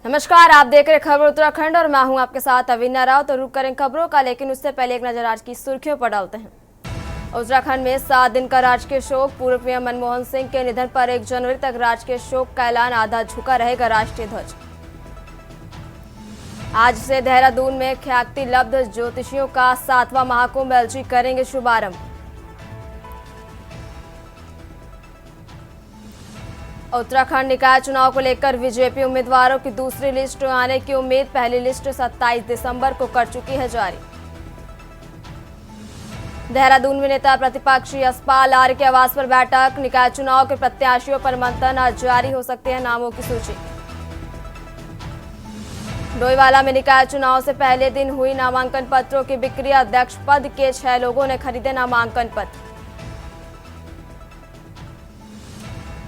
नमस्कार, आप देख रहे खबर उत्तराखंड और मैं हूं आपके साथ अविन्या राव। तो रुक करें खबरों का, लेकिन उससे पहले एक नजर आज की सुर्खियों पर डालते हैं। उत्तराखंड में 7 दिन का राजकीय शोक। पूर्व पीएम मनमोहन सिंह के निधन पर 1 जनवरी तक राजकीय शोक का ऐलान। आधा झुका रहेगा राष्ट्रीय ध्वज। आज से देहरादून में ख्याति लब्ध ज्योतिषियों का 7वां महाकुंभ एलजी करेंगे शुभारंभ। उत्तराखंड निकाय चुनाव को लेकर बीजेपी उम्मीदवारों की दूसरी लिस्ट आने की उम्मीद। पहली लिस्ट 27 दिसंबर को कर चुकी है जारी। देहरादून में नेता प्रतिपक्षी यशपाल आर्य के आवास पर बैठक। निकाय चुनाव के प्रत्याशियों पर मंथन। आज जारी हो सकते हैं नामों की सूची। डोईवाला में निकाय चुनाव से पहले दिन हुई नामांकन पत्रों की बिक्री। अध्यक्ष पद के 6 लोगों ने खरीदे नामांकन पत्र।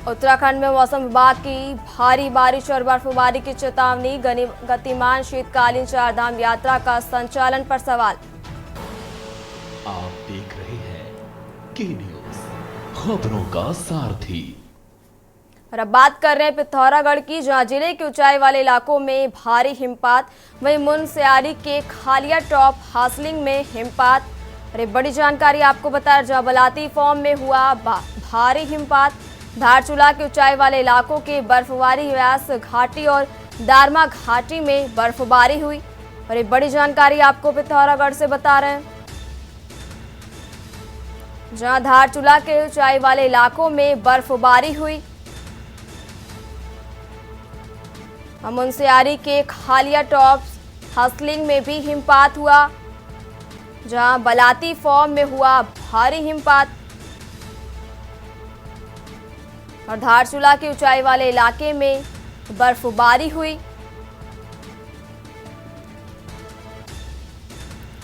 उत्तराखंड में मौसम विभाग की भारी बारिश और बर्फबारी की चेतावनी। गतिमान शीतकालीन चारधाम यात्रा का संचालन पर सवाल। आप देख रहे हैं के न्यूज़, खबरों का सारथी। और अब बात कर रहे हैं पिथौरागढ़ की, जहां जिले के ऊंचाई वाले इलाकों में भारी हिमपात। वहीं मुनस्यारी के खालिया टॉप हासलिंग में हिमपात। अरे बड़ी जानकारी आपको बता, जहां बलाती फॉर्म में हुआ भारी हिमपात। धारचूला के ऊंचाई वाले इलाकों के बर्फबारी। व्यास घाटी और दारमा घाटी में बर्फबारी हुई। और एक बड़ी जानकारी आपको पिथौरागढ़ से बता रहे हैं, जहां धारचूला के ऊंचाई वाले इलाकों में बर्फबारी हुई। मुनस्यारी के खालिया टॉप हासलिंग में भी हिमपात हुआ, जहां बलाती फॉर्म में हुआ भारी हिमपात। और धारचूला के ऊंचाई वाले इलाके में बर्फबारी हुई।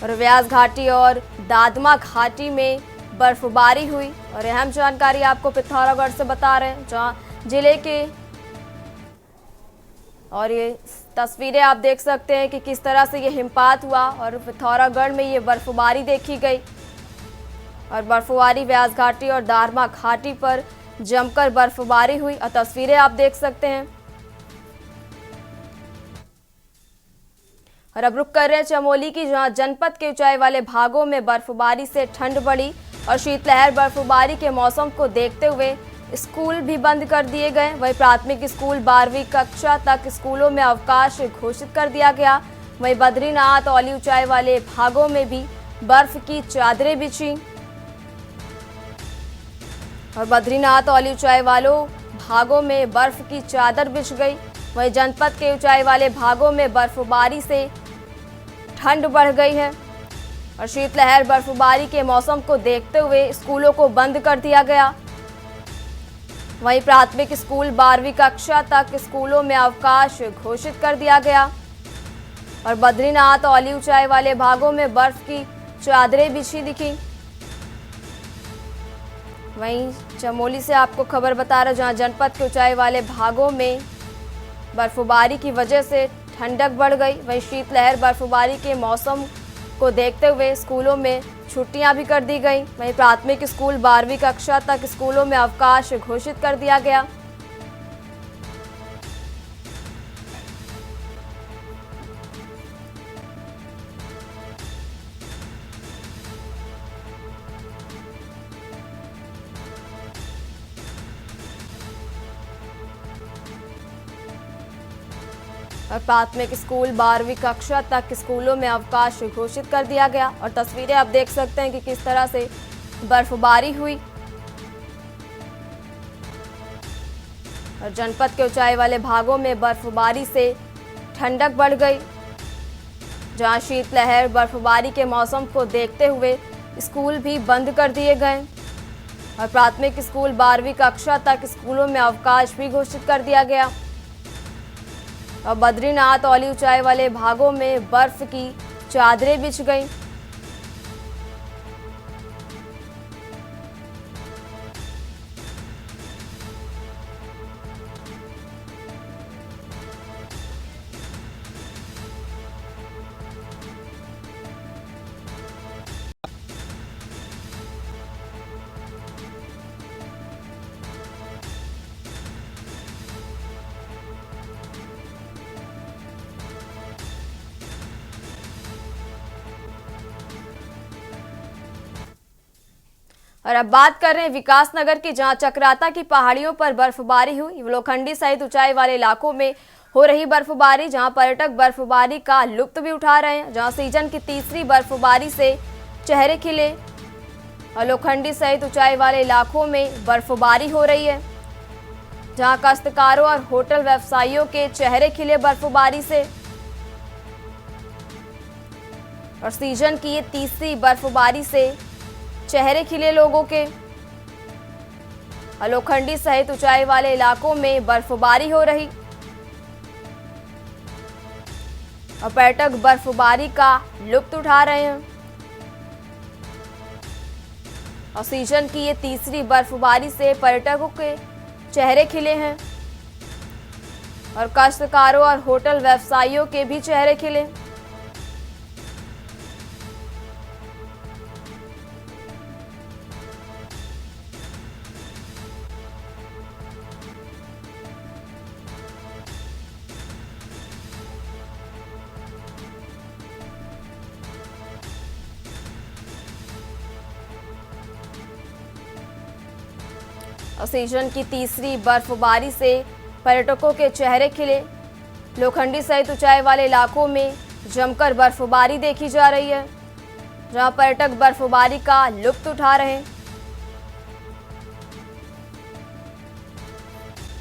और व्यास घाटी और दादमा घाटी में बर्फबारी हुई। और अहम जानकारी आपको पिथौरागढ़ से बता रहे हैं, जहां जिले के, और ये तस्वीरें आप देख सकते हैं कि किस तरह से ये हिमपात हुआ और पिथौरागढ़ में ये बर्फबारी देखी गई। और बर्फबारी व्यास घाटी और दारमा घाटी पर जमकर बर्फबारी हुई और तस्वीरें आप देख सकते हैं। और अब रुक कर रहे हैं चमोली की, जहां जनपद के ऊंचाई वाले भागों में बर्फबारी से ठंड बढ़ी और शीतलहर। बर्फबारी के मौसम को देखते हुए स्कूल भी बंद कर दिए गए। वहीं प्राथमिक स्कूल 12वीं कक्षा तक स्कूलों में अवकाश घोषित कर दिया गया। वहीं बद्रीनाथ औली ऊंचाई वाले भागों में भी बर्फ की चादरें बिछी। और बद्रीनाथ औली ऊंचाई वालों भागों में बर्फ की चादर बिछ गई। वहीं जनपद के ऊंचाई वाले भागों में बर्फबारी से ठंड बढ़ गई है। और शीतलहर बर्फबारी के मौसम को देखते हुए स्कूलों को बंद कर दिया गया। वहीं प्राथमिक स्कूल 12वीं कक्षा तक स्कूलों में अवकाश घोषित कर दिया गया। और बद्रीनाथ औली ऊंचाई वाले भागों में बर्फ की चादरें बिछी दिखी। वहीं चमोली से आपको खबर बता रहे, जहां जनपद के ऊंचाई वाले भागों में बर्फबारी की वजह से ठंडक बढ़ गई। वहीं शीतलहर बर्फबारी के मौसम को देखते हुए स्कूलों में छुट्टियां भी कर दी गई। वहीं प्राथमिक स्कूल 12वीं कक्षा तक स्कूलों में अवकाश घोषित कर दिया गया। और प्राथमिक स्कूल 12वीं कक्षा तक स्कूलों में अवकाश घोषित कर दिया गया। और तस्वीरें आप देख सकते हैं कि किस तरह से बर्फबारी हुई। और जनपद के ऊंचाई वाले भागों में बर्फबारी से ठंडक बढ़ गई, जहां शीतलहर बर्फबारी के मौसम को देखते हुए स्कूल भी बंद कर दिए गए। और प्राथमिक स्कूल 12वीं कक्षा तक स्कूलों में अवकाश भी घोषित कर दिया गया। और बद्रीनाथ औली ऊंचाई वाले भागों में बर्फ की चादरें बिछ गई। और अब बात कर रहे हैं विकास नगर की, जहां चक्राता की पहाड़ियों पर बर्फबारी हुई। लोखंडी सहित ऊंचाई वाले इलाकों में हो रही बर्फबारी, जहां पर्यटक बर्फबारी का लुत्फ भी उठा रहे हैं, जहां सीजन की तीसरी बर्फबारी से चेहरे खिले। और लोखंडी सहित ऊंचाई वाले इलाकों में बर्फबारी हो रही है, जहां काश्तकारों और होटल व्यवसायियों के चेहरे खिले बर्फबारी से। और सीजन की ये तीसरी बर्फबारी से चेहरे खिले लोगों के। लोखंडी सहित ऊंचाई वाले इलाकों में बर्फबारी हो रही और पर्यटक बर्फबारी का लुत्फ उठा रहे हैं। और सीजन की ये तीसरी बर्फबारी से पर्यटकों के चेहरे खिले हैं और काश्तकारों और होटल व्यवसायियों के भी चेहरे खिले। और सीजन की तीसरी बर्फबारी से पर्यटकों के चेहरे खिले। लोखंडी सहित ऊंचाई वाले इलाकों में जमकर बर्फबारी देखी जा रही है, जहां पर्यटक बर्फबारी का लुत्फ उठा रहे हैं।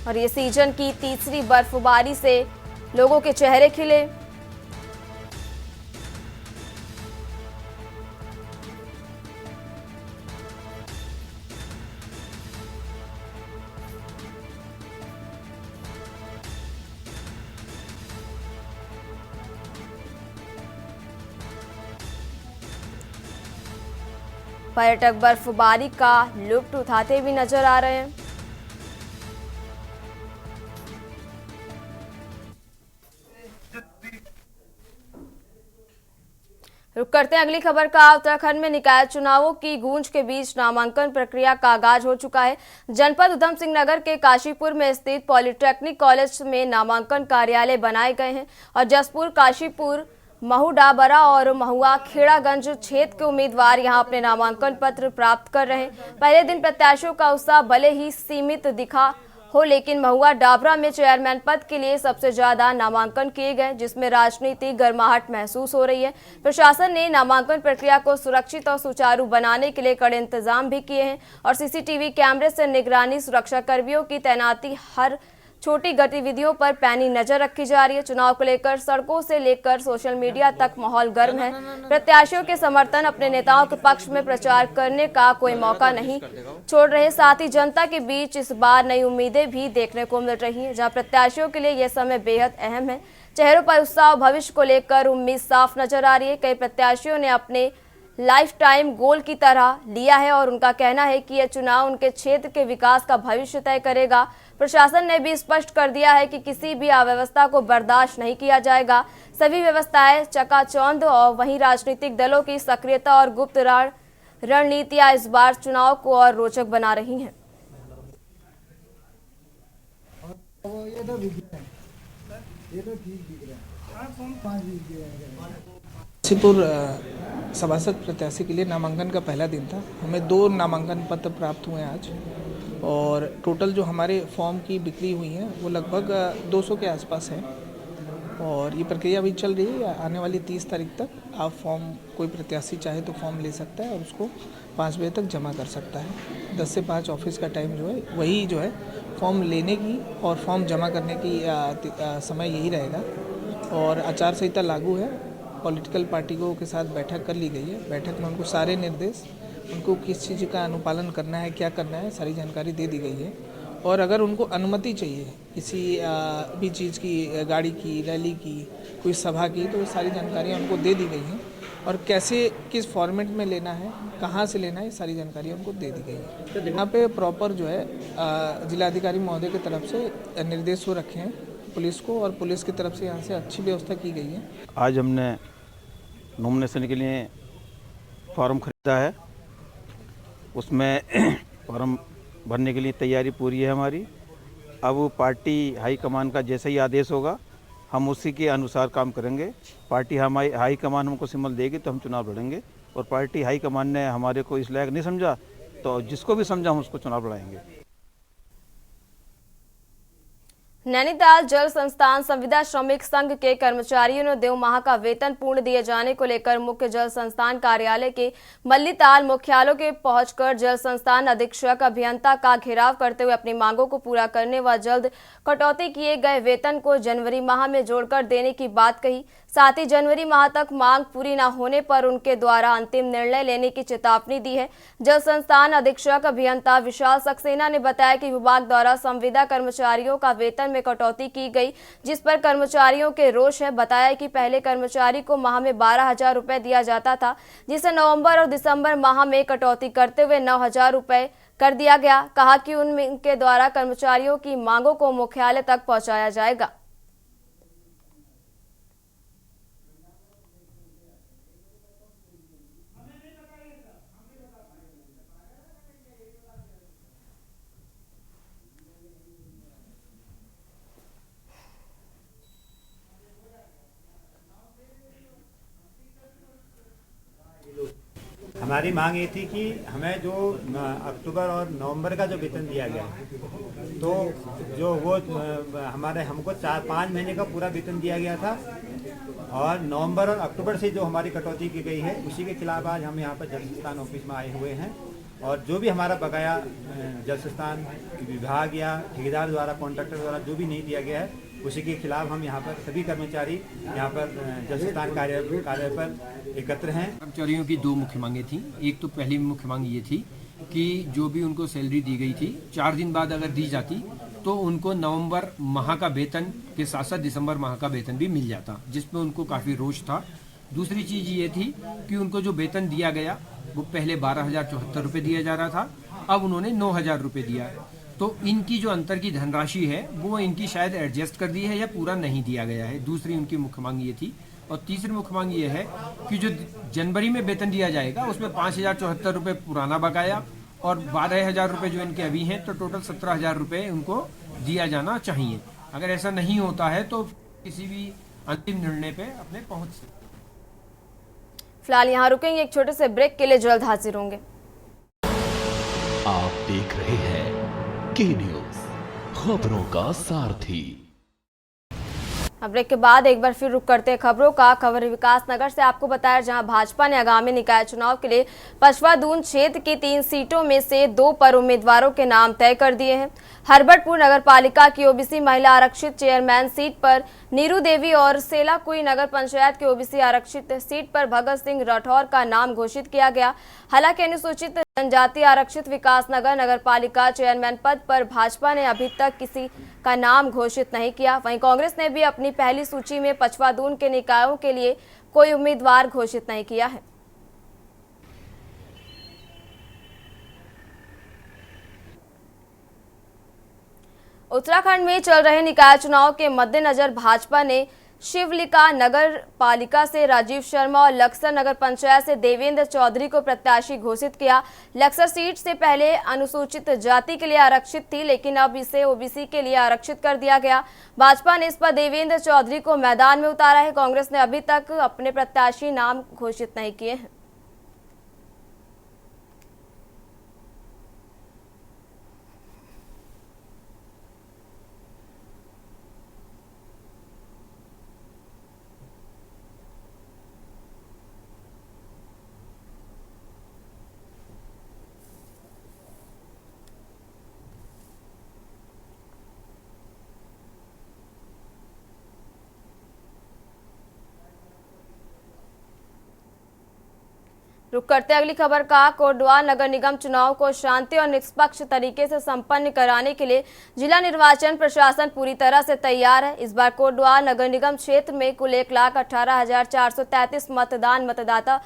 और ये सीजन की तीसरी बर्फबारी से लोगों के चेहरे खिले। पर्यटक बर्फबारी का लुत्फ उठाते भी नजर आ रहे हैं। रुक करते हैं अगली खबर का। उत्तराखंड में निकाय चुनावों की गूंज के बीच नामांकन प्रक्रिया का आगाज हो चुका है। जनपद उधम सिंह नगर के काशीपुर में स्थित पॉलिटेक्निक कॉलेज में नामांकन कार्यालय बनाए गए हैं और जसपुर, काशीपुर, महूडाबरा और महुआ खेड़ागंज क्षेत्र के उम्मीदवार यहां अपने नामांकन पत्र प्राप्त कर रहे हैं। पहले दिन प्रत्याशियों का उत्साह भले ही सीमित दिखा हो, लेकिन महुआ डाबरा में चेयरमैन पद के लिए सबसे ज्यादा नामांकन किए गए, जिसमें राजनीतिक गर्माहट महसूस हो रही है। प्रशासन ने नामांकन प्रक्रिया को सुरक्षित और सुचारू बनाने के लिए कड़े इंतजाम भी किए हैं और सीसीटीवी कैमरे से निगरानी, सुरक्षा कर्मियों की तैनाती, हर छोटी गतिविधियों पर पैनी नजर रखी जा रही है। चुनाव को लेकर सड़कों से लेकर सोशल मीडिया तक माहौल गर्म है। प्रत्याशियों के समर्थन अपने नेताओं के पक्ष में प्रचार करने का कोई मौका नहीं छोड़ रहे। साथ ही जनता के बीच इस बार नई उम्मीदें भी देखने को मिल रही हैं, जहां प्रत्याशियों के लिए यह समय बेहद अहम है। चेहरों पर उत्साह और भविष्य को लेकर उम्मीद साफ नजर आ रही है। कई प्रत्याशियों ने अपने लाइफ टाइम गोल की तरह लिया है और उनका कहना है कि यह चुनाव उनके क्षेत्र के विकास का भविष्य तय करेगा। प्रशासन ने भी स्पष्ट कर दिया है कि किसी भी अव्यवस्था को बर्दाश्त नहीं किया जाएगा। सभी व्यवस्थाएं चकाचौंध और वहीं राजनीतिक दलों की सक्रियता और गुप्त रणनीतियां इस बार चुनाव को और रोचक बना रही हैं। काशीपुर सभासद प्रत्याशी के लिए नामांकन का पहला दिन था। हमें 2 नामांकन पत्र प्राप्त हुए आज और टोटल जो हमारे फॉर्म की बिक्री हुई है वो लगभग 200 के आसपास है और ये प्रक्रिया अभी चल रही है। आने वाली 30 तारीख तक आप फॉर्म, कोई प्रत्याशी चाहे तो फॉर्म ले सकता है और उसको 5 बजे तक जमा कर सकता है। 10 से 5 ऑफिस का टाइम जो है वही जो है फॉर्म लेने की और फॉर्म जमा करने की समय यही रहेगा। और आचार संहिता लागू है। पॉलिटिकल पार्टियों के साथ बैठक कर ली गई है। बैठक में उनको सारे निर्देश, उनको किस चीज़ का अनुपालन करना है, क्या करना है, सारी जानकारी दे दी गई है। और अगर उनको अनुमति चाहिए किसी भी चीज़ की, गाड़ी की, रैली की, कोई सभा की, तो सारी जानकारियाँ उनको दे दी गई हैं और कैसे, किस फॉर्मेट में लेना है, कहाँ से लेना है, सारी जानकारियाँ उनको दे दी गई है। यहाँ पे प्रॉपर जो है जिलाधिकारी महोदय की तरफ से निर्देश हो रखे हैं पुलिस को और पुलिस की तरफ से यहाँ से अच्छी व्यवस्था की गई है। आज हमने नॉमिनेशन के लिए फॉर्म खरीदा है, उसमें फॉर्म भरने के लिए तैयारी पूरी है हमारी। अब पार्टी हाईकमान का जैसा ही आदेश होगा हम उसी के अनुसार काम करेंगे। पार्टी हमारी हाईकमान हमको सिम्बल देगी तो हम चुनाव लड़ेंगे और पार्टी हाईकमान ने हमारे को इस लायक नहीं समझा तो जिसको भी समझा हम उसको चुनाव लड़ाएंगे। नैनीताल जल संस्थान संविदा श्रमिक संघ के कर्मचारियों ने 2 माह का वेतन पूर्ण दिए जाने को लेकर मुख्य जल संस्थान कार्यालय के मल्लीताल मुख्यालय के पहुंचकर जल संस्थान अधीक्षक अभियंता का घेराव करते हुए अपनी मांगों को पूरा करने व जल्द कटौती किए गए वेतन को जनवरी माह में जोड़कर देने की बात कही। साथ ही जनवरी माह तक मांग पूरी न होने पर उनके द्वारा अंतिम निर्णय लेने की चेतावनी दी है। जल संस्थान अधीक्षक अभियंता विशाल सक्सेना ने बताया कि विभाग द्वारा संविदा कर्मचारियों का वेतन में कटौती की गई, जिस पर कर्मचारियों के रोष है। बताया कि पहले कर्मचारी को माह में 12,000 रुपए दिया जाता था, जिसे नवंबर और दिसंबर माह में कटौती करते हुए 9,000 रुपए कर दिया गया। कहा कि उनके द्वारा कर्मचारियों की मांगों को मुख्यालय तक पहुंचाया जाएगा। हमारी मांग ये थी कि हमें जो अक्टूबर और नवंबर का जो वेतन दिया गया तो जो वो हमको 4-5 महीने का पूरा वेतन दिया गया था और नवंबर और अक्टूबर से जो हमारी कटौती की गई है उसी के खिलाफ आज हम यहाँ पर जल संस्थान ऑफिस में आए हुए हैं। और जो भी हमारा बकाया जल संस्थान विभाग या ठेकेदार द्वारा कॉन्ट्रैक्टर द्वारा जो भी नहीं दिया गया है उसी के खिलाफ हम यहाँ पर सभी कर्मचारी यहाँ पर जल संस्थान कार्यालय पर एकत्र हैं। कर्मचारियों की 2 मुख्य मांगे थी। एक तो पहली मुख्य मांग ये थी कि जो भी उनको सैलरी दी गई थी 4 दिन बाद अगर दी जाती तो उनको नवंबर माह का वेतन के साथ साथ दिसंबर माह का वेतन भी मिल जाता, जिसमें उनको काफ़ी रोष था। दूसरी चीज़ ये थी कि उनको जो वेतन दिया गया वो पहले 12,074 रुपये दिया जा रहा था, अब उन्होंने 9,000 रुपये दिया है। तो इनकी जो अंतर की धनराशि है वो इनकी शायद एडजस्ट कर दी है या पूरा नहीं दिया गया है। दूसरी उनकी मुख्य मांग ये थी। और तीसरी मुख्य मांग ये है कि जो जनवरी में वेतन दिया जाएगा उसमें 5,074 रुपये पुराना बकाया और 12,000 रुपये जो इनके अभी हैं, तो टोटल 17,000 रुपये उनको दिया जाना चाहिए। अगर ऐसा नहीं होता है तो किसी भी अंतिम निर्णय पे अपने पहुंच सकते। फिलहाल यहाँ रुकेंगे एक छोटे से ब्रेक के लिए, जल्द हाजिर होंगे। आप देख रहे हैं के न्यूज, खबरों का सारथी। अब ब्रेक के बाद एक बार फिर रुक करते हैं खबरों का। खबर विकास नगर से आपको बताया, जहां भाजपा ने आगामी निकाय चुनाव के लिए पचवा दून क्षेत्र की 3 सीटों में से 2 पर उम्मीदवारों के नाम तय कर दिए हैं। हरबटपुर नगर पालिका की ओबीसी महिला आरक्षित चेयरमैन सीट पर नीरू देवी और सेलाकुई नगर पंचायत की ओबीसी आरक्षित सीट पर भगत सिंह राठौर का नाम घोषित किया गया। हालांकि अनुसूचित जनजाति आरक्षित विकास नगर पालिका चेयरमैन पद पर भाजपा ने अभी तक किसी का नाम घोषित नहीं किया। वहीं कांग्रेस ने भी अपनी पहली सूची में पचवा दून के निकायों के लिए कोई उम्मीदवार घोषित नहीं किया है। उत्तराखंड में चल रहे निकाय चुनाव के मद्देनजर भाजपा ने शिवलिका नगर पालिका से राजीव शर्मा और लक्सर नगर पंचायत से देवेंद्र चौधरी को प्रत्याशी घोषित किया। लक्सर सीट से पहले अनुसूचित जाति के लिए आरक्षित थी, लेकिन अब इसे ओबीसी के लिए आरक्षित कर दिया गया। भाजपा ने इस पर देवेंद्र चौधरी को मैदान में उतारा है। कांग्रेस ने अभी तक अपने प्रत्याशी नाम घोषित नहीं किए हैं। रुक करते अगली खबर का। कोटद्वार नगर निगम चुनाव को शांति और निष्पक्ष तरीके से संपन्न कराने के लिए जिला निर्वाचन प्रशासन पूरी तरह से तैयार है। इस बार कोटद्वार नगर निगम क्षेत्र में कुल 1,18,433 मतदाता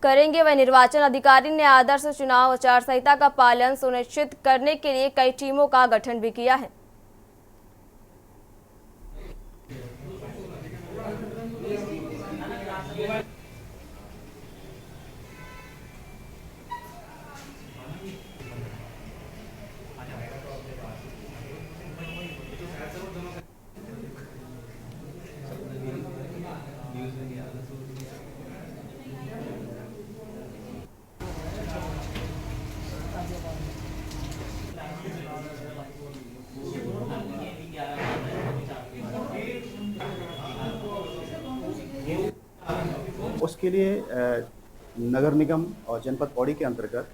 करेंगे। वह निर्वाचन अधिकारी ने आदर्श चुनाव आचार संहिता का पालन सुनिश्चित करने के लिए कई टीमों का गठन भी किया है। उसके लिए नगर निगम और जनपद पौड़ी के अंतर्गत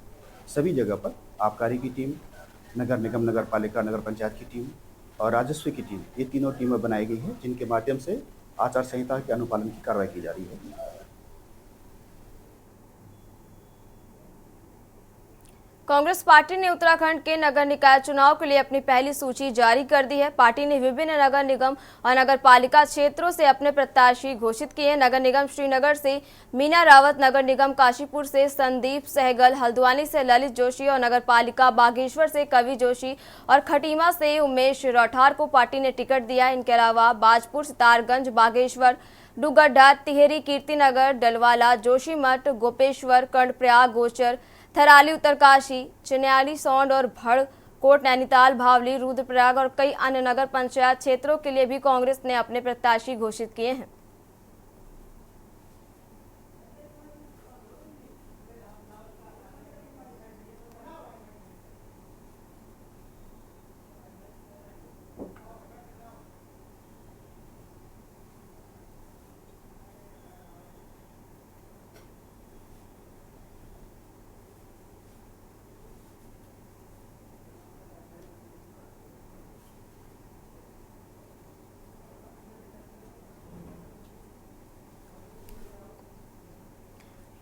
सभी जगह पर आबकारी की टीम, नगर निगम, नगर पालिका, नगर पंचायत की टीम और राजस्व की टीम, ये तीनों टीमें बनाई गई हैं, जिनके माध्यम से आचार संहिता के अनुपालन की कार्रवाई की जा रही है। कांग्रेस पार्टी ने उत्तराखंड के नगर निकाय चुनाव के लिए अपनी पहली सूची जारी कर दी है। पार्टी ने विभिन्न नगर निगम और नगर पालिका क्षेत्रों से अपने प्रत्याशी घोषित किए हैं। नगर निगम श्रीनगर से मीना रावत, नगर निगम काशीपुर से संदीप सहगल, हल्द्वानी से ललित जोशी और नगर पालिका बागेश्वर से कवि जोशी और खटीमा से उमेश रौठार को पार्टी ने टिकट दिया है। इनके अलावा बाजपुर, सितारगंज, बागेश्वर, डूगड्डा, तिहेरी, कीर्तिनगर, डलवाला, जोशीमठ, गोपेश्वर, कर्णप्रयाग, गोचर, थराली, उत्तरकाशी, चिन्याली, सौंड और भड़कोट, नैनीताल, भावली, रुद्रप्रयाग और कई अन्य नगर पंचायत क्षेत्रों के लिए भी कांग्रेस ने अपने प्रत्याशी घोषित किए हैं।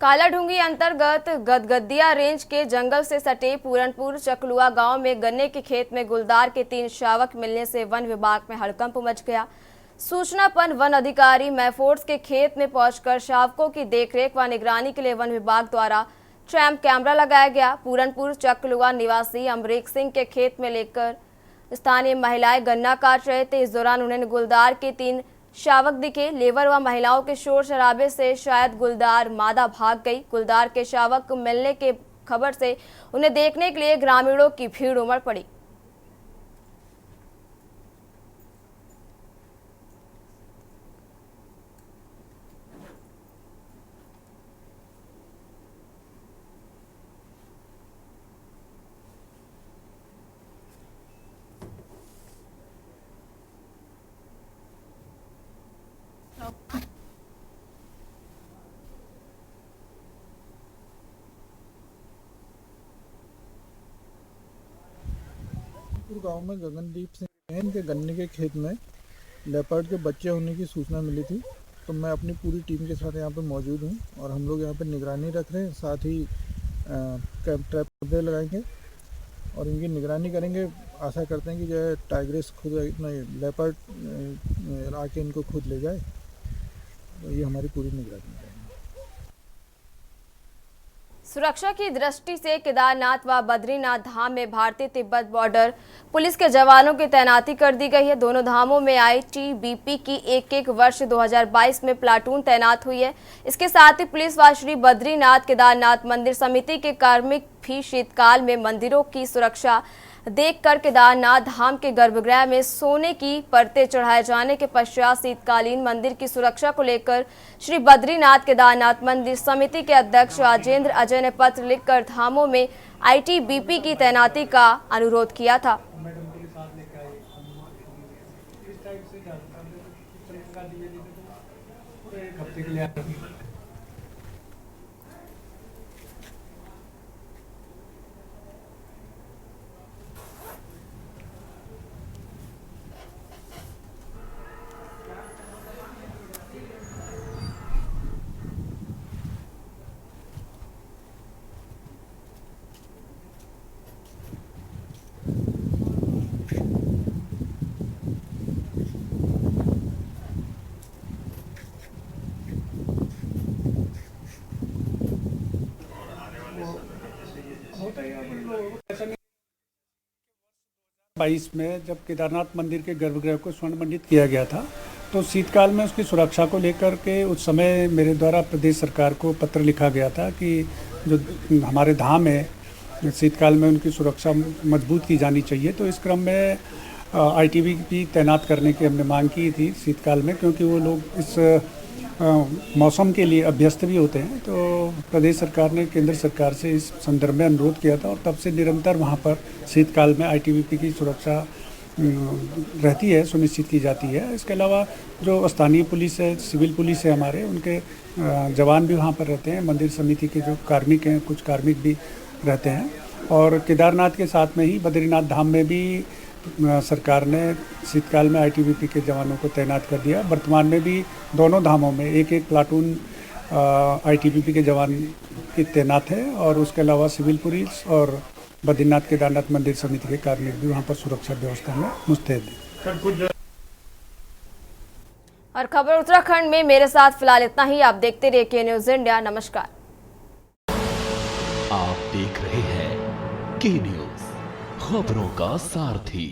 कालाढूंगी अंतर्गत गदगदिया रेंज के जंगल से सटे पूरनपुर चकलुआ गांव में गन्ने के खेत में गुलदार के 3 शावक मिलने से वन विभाग में हड़कंप मच गया। सूचना पर वन अधिकारी मैफोर्स के खेत में पहुंचकर शावकों की देखरेख व निगरानी के लिए वन विभाग द्वारा ट्रैप कैमरा लगाया गया। पूरनपुर चकलुआ निवासी अमरीक सिंह के खेत में लेकर स्थानीय महिलाएं गन्ना काट रहे थे। इस दौरान उन्हें गुलदार के 3 शावक दिखे। लेबर व महिलाओं के शोर शराबे से शायद गुलदार मादा भाग गई। गुलदार के शावक मिलने के खबर से उन्हें देखने के लिए ग्रामीणों की भीड़ उमड़ पड़ी। गांव में गगनदीप सिंह हैं, इनके गन्ने के खेत में लेपर्ड के बच्चे होने की सूचना मिली थी। तो मैं अपनी पूरी टीम के साथ यहाँ पे मौजूद हूँ और हम लोग यहाँ पे निगरानी रख रहे हैं। साथ ही ट्रैप कैमरे लगाएंगे और इनकी निगरानी करेंगे। आशा करते हैं कि जो है टाइग्रेस खुद लेपर्ड आके इनको खुद ले जाए। तो ये हमारी पूरी निगरानी है। सुरक्षा की दृष्टि से केदारनाथ व बद्रीनाथ धाम में भारतीय तिब्बत बॉर्डर पुलिस के जवानों की तैनाती कर दी गई है। दोनों धामों में आईटीबीपी की एक वर्ष 2022 में प्लाटून तैनात हुई है। इसके साथ ही पुलिस व श्री बद्रीनाथ केदारनाथ मंदिर समिति के कार्मिक भी शीतकाल में मंदिरों की सुरक्षा देखकर केदारनाथ धाम के गर्भगृह में सोने की परतें चढ़ाए जाने के पश्चात शीतकालीन मंदिर की सुरक्षा को लेकर श्री बद्रीनाथ केदारनाथ मंदिर समिति के अध्यक्ष राजेंद्र अजय ने पत्र लिखकर धामों में आईटीबीपी की तैनाती का अनुरोध किया था। बाईस में जब केदारनाथ मंदिर के गर्भगृह को स्वर्ण मंडित किया गया था, तो शीतकाल में उसकी सुरक्षा को लेकर के उस समय मेरे द्वारा प्रदेश सरकार को पत्र लिखा गया था कि जो हमारे धाम है शीतकाल में उनकी सुरक्षा मजबूत की जानी चाहिए। तो इस क्रम में आईटीबीपी तैनात करने की हमने मांग की थी शीतकाल में, क्योंकि वो लोग इस मौसम के लिए अभ्यस्त भी होते हैं। तो प्रदेश सरकार ने केंद्र सरकार से इस संदर्भ में अनुरोध किया था और तब से निरंतर वहाँ पर शीतकाल में आईटीबीपी की सुरक्षा रहती है, सुनिश्चित की जाती है। इसके अलावा जो स्थानीय पुलिस है, सिविल पुलिस है हमारे, उनके जवान भी वहाँ पर रहते हैं। मंदिर समिति के जो कार्मिक हैं, कुछ कार्मिक भी रहते हैं। और केदारनाथ के साथ में ही बद्रीनाथ धाम में भी सरकार ने शीतकाल में ITBP के जवानों को तैनात कर दिया। वर्तमान में भी दोनों धामों में एक प्लाटून ITBP के जवान की तैनात है और उसके अलावा सिविल पुलिस और बद्रीनाथ केदारनाथ मंदिर समिति के कार्मिक भी वहाँ पर सुरक्षा व्यवस्था में मुस्तैद हैं। और खबर उत्तराखंड में मेरे साथ फिलहाल इतना ही। आप देखते रहिए के न्यूज़ इंडिया। नमस्कार। आप देख रहे हैं के न्यूज़, खबरों का सारथी।